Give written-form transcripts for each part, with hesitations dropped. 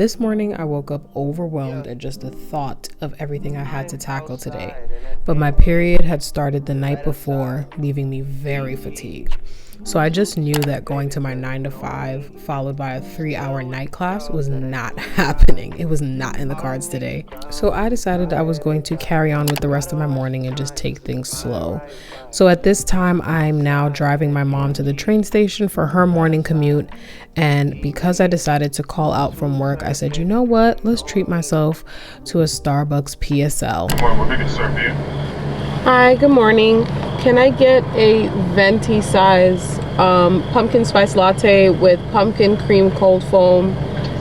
This morning I woke up overwhelmed at just the thought of everything I had to tackle today, but my period had started the night before, leaving me very fatigued. So I just knew that going to my 9 to 5 followed by a 3-hour night class was not happening. It was not in the cards today. So I decided I was going to carry on with the rest of my morning and just take things slow. So at this time, I'm now driving my mom to the train station for her morning commute. And because I decided to call out from work, I said, you know what? Let's treat myself to a Starbucks PSL. What we can serve you? Hi, good morning. Can I get a venti size pumpkin spice latte with pumpkin cream cold foam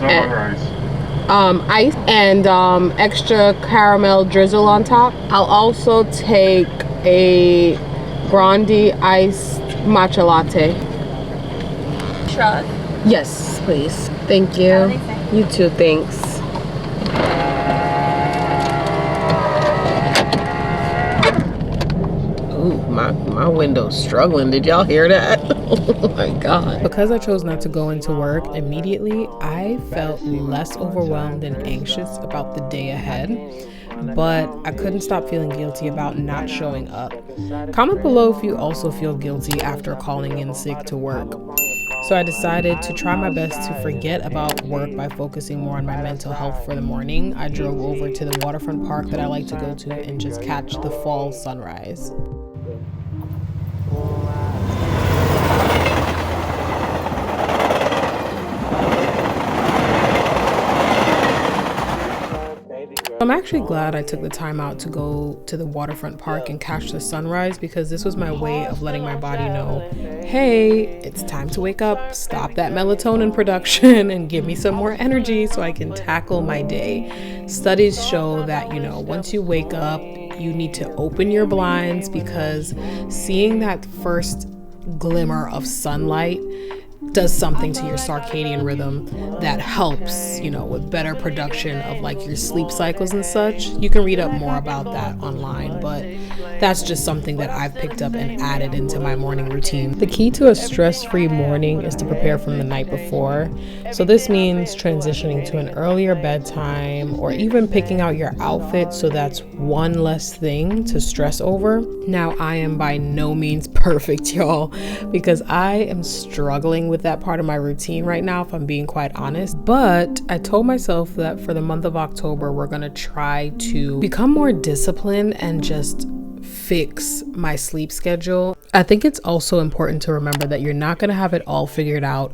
and ice and extra caramel drizzle on top? I'll also take a brandy iced matcha latte. Shrug. Yes, please. Thank you. You too, thanks. Ooh, my window's struggling. Did y'all hear that? Oh my God. Because I chose not to go into work immediately, I felt less overwhelmed and anxious about the day ahead. But I couldn't stop feeling guilty about not showing up. Comment below if you also feel guilty after calling in sick to work. So I decided to try my best to forget about work by focusing more on my mental health for the morning. I drove over to the waterfront park that I like to go to and just catch the fall sunrise. I'm actually glad I took the time out to go to the waterfront park and catch the sunrise, because this was my way of letting my body know, hey, it's time to wake up, stop that melatonin production and give me some more energy so I can tackle my day. Studies show that, once you wake up, you need to open your blinds, because seeing that first glimmer of sunlight does something to your circadian rhythm that helps, with better production of like your sleep cycles and such. You can read up more about that online, but that's just something that I've picked up and added into my morning routine. The key to a stress-free morning is to prepare from the night before. So this means transitioning to an earlier bedtime or even picking out your outfit, so that's one less thing to stress over. Now, I am by no means perfect, y'all, because I am struggling with that part of my routine right now, if I'm being quite honest. But I told myself that for the month of October, we're gonna try to become more disciplined and just fix my sleep schedule. I think it's also important to remember that you're not gonna have it all figured out.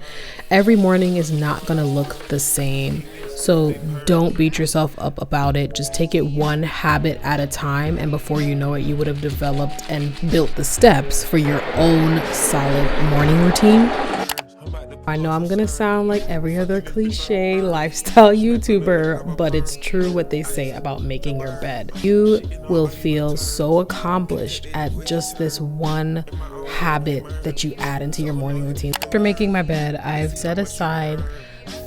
Every morning is not gonna look the same. So don't beat yourself up about it. Just take it one habit at a time, and before you know it, you would have developed and built the steps for your own solid morning routine. I know I'm gonna sound like every other cliche lifestyle YouTuber, but it's true what they say about making your bed. You will feel so accomplished at just this one habit that you add into your morning routine. After making my bed, I've set aside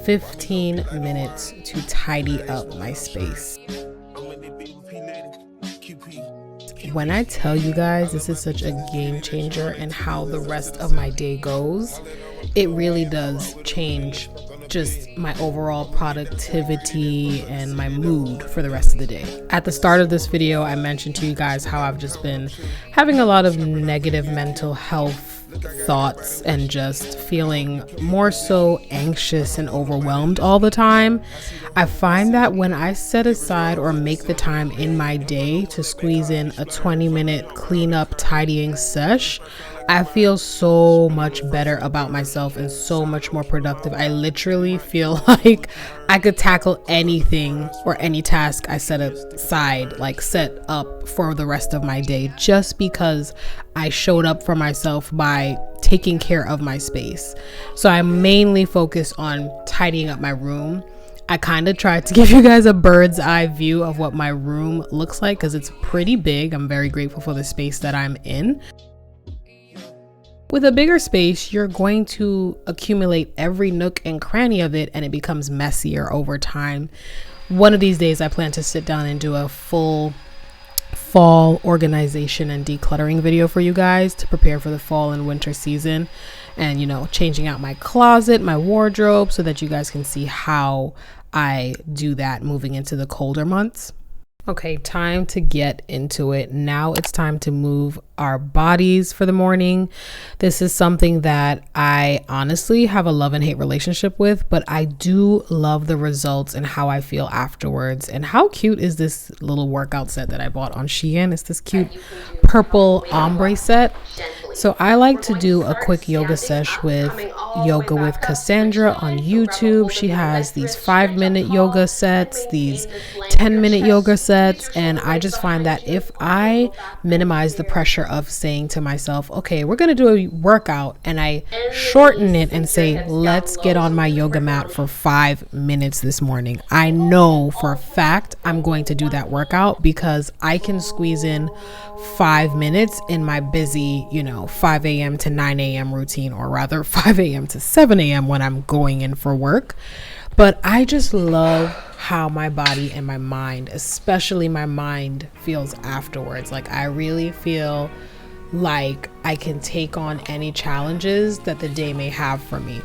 15 minutes to tidy up my space. When I tell you guys this is such a game changer in how the rest of my day goes, it really does change just my overall productivity and my mood for the rest of the day. At the start of this video, I mentioned to you guys how I've just been having a lot of negative mental health thoughts and just feeling more so anxious and overwhelmed all the time. I find that when I set aside or make the time in my day to squeeze in a 20-minute cleanup tidying sesh, I feel so much better about myself and so much more productive. I literally feel like I could tackle anything or any task I set aside, like set up for the rest of my day, just because I showed up for myself by taking care of my space. So I mainly focus on tidying up my room. I kind of tried to give you guys a bird's eye view of what my room looks like, because it's pretty big. I'm very grateful for the space that I'm in. With a bigger space, you're going to accumulate every nook and cranny of it, and it becomes messier over time. One of these days, I plan to sit down and do a full fall organization and decluttering video for you guys to prepare for the fall and winter season, and changing out my closet, my wardrobe, so that you guys can see how I do that moving into the colder months. Okay, time to get into it. Now it's time to move our bodies for the morning. This is something that I honestly have a love and hate relationship with, but I do love the results and how I feel afterwards. And how cute is this little workout set that I bought on Shein? It's this cute purple ombre set. So I like to do a quick yoga sesh with Yoga with Cassandra on YouTube. She has these 5-minute yoga sets, these 10-minute yoga sets, and I just find that if I minimize the pressure of saying to myself, okay, we're gonna do a workout, and I shorten it and say, let's get on my yoga mat for 5 minutes this morning, I know for a fact I'm going to do that workout because I can squeeze in 5 minutes in my busy, 5 a.m. to 9 a.m. routine, or rather 5 a.m. to 7 a.m. when I'm going in for work. But I just love how my body and my mind, especially my mind, feels afterwards. Like, I really feel like I can take on any challenges that the day may have for me.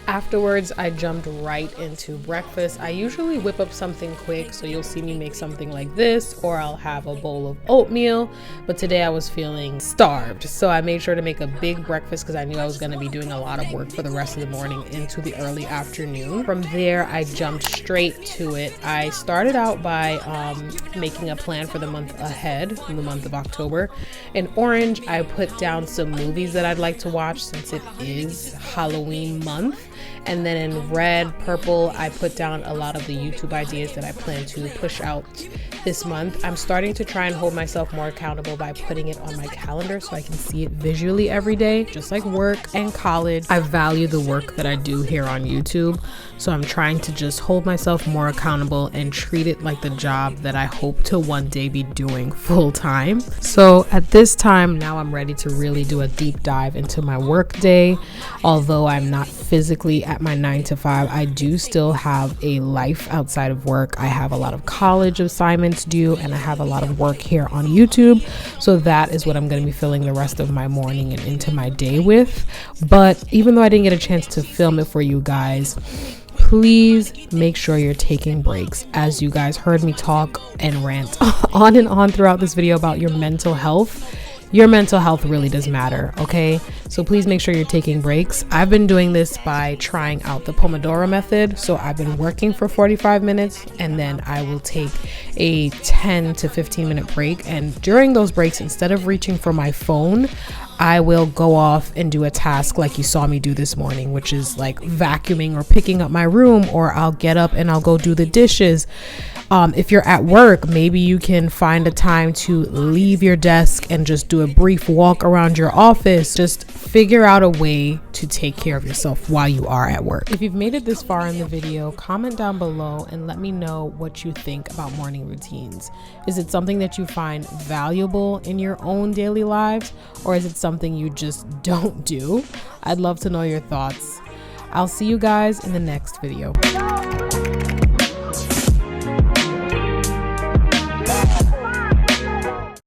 Afterwards, I jumped right into breakfast. I usually whip up something quick, so you'll see me make something like this, or I'll have a bowl of oatmeal. But today I was feeling starved, so I made sure to make a big breakfast because I knew I was going to be doing a lot of work for the rest of the morning into the early afternoon. From there, I jumped straight to it. I started out by making a plan for the month ahead, in the month of October. In orange, I put down some movies that I'd like to watch since it is Halloween month. And then in red, purple, I put down a lot of the YouTube ideas that I plan to push out this month. I'm starting to try and hold myself more accountable by putting it on my calendar so I can see it visually every day, just like work and college. I value the work that I do here on YouTube, so I'm trying to just hold myself more accountable and treat it like the job that I hope to one day be doing full time. So at this time now, I'm ready to really do a deep dive into my work day. Although I'm not physically at my 9 to 5, I do still have a life outside of work. I have a lot of college assignments due, and I have a lot of work here on YouTube. So that is what I'm going to be filling the rest of my morning and into my day with. But even though I didn't get a chance to film it for you guys, please make sure you're taking breaks. As you guys heard me talk and rant on and on throughout this video about your mental health, your mental health really does matter, okay? So please make sure you're taking breaks. I've been doing this by trying out the Pomodoro method. So I've been working for 45 minutes and then I will take a 10 to 15 minute break. And during those breaks, instead of reaching for my phone, I will go off and do a task like you saw me do this morning, which is like vacuuming or picking up my room, or I'll get up and I'll go do the dishes. If you're at work, maybe you can find a time to leave your desk and just do a brief walk around your office. Just figure out a way to take care of yourself while you are at work. If you've made it this far in the video, comment down below and let me know what you think about morning routines. Is it something that you find valuable in your own daily lives, or is it something you just don't do? I'd love to know your thoughts. I'll see you guys in the next video.